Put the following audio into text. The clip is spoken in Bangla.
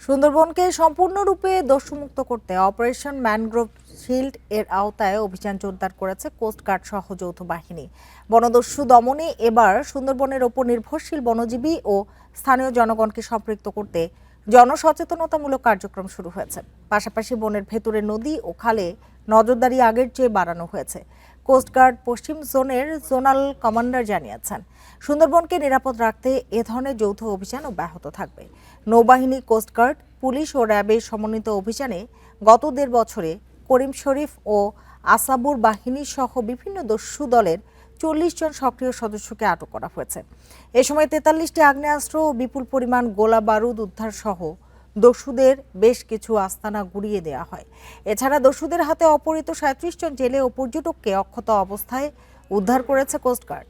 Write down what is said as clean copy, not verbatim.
সুন্দরবনকে সম্পূর্ণরূপে দস্যুমুক্ত করতে অপারেশন ম্যানগ্রোভ শিল্ড এর আওতায় অভিযান জোরদার করেছে কোস্টগার্ড সহ যৌথ বাহিনী। বনদস্যু দমনে এবার সুন্দরবনের ওপর নির্ভরশীল বনজীবী ও স্থানীয় জনগণকে সম্পৃক্ত করতে জনসচেতনতামূলক কার্যক্রম শুরু হয়েছে। পাশাপাশি বনের ভেতরে নদী ও খালে নজরদারি আগের চেয়ে বাড়ানো হয়েছে। কোস্টগার্ড পশ্চিম জোনের জোনাল কমান্ডার জানিয়েছেন, সুন্দরবনকে নিরাপদ রাখতে এ ধরনের যৌথ অভিযান অব্যাহত থাকবে। নৌবাহিনী, কোস্টগার্ড, পুলিশ ও র্যাবের সমন্বিত অভিযানে গত ১.৫ বছরে করিম শরীফ ও আসাবুর বাহিনী সহ বিভিন্ন দস্যু দলের ৪০ জন সক্রিয় সদস্যকে আটক করা হয়েছে। এ সময় ৪৩টি আগ্নেয়াস্ত্র ও বিপুল পরিমাণ গোলা বারুদ উদ্ধার সহ দস্যুদের বেশ কিছু আস্তানা গুড়িয়ে দেওয়া হয়। এছাড়া দস্যুদের হাতে অপহৃত ৩৭ জন জেলে ও পর্যটককে অক্ষত অবস্থায় উদ্ধার করেছে কোস্টগার্ড।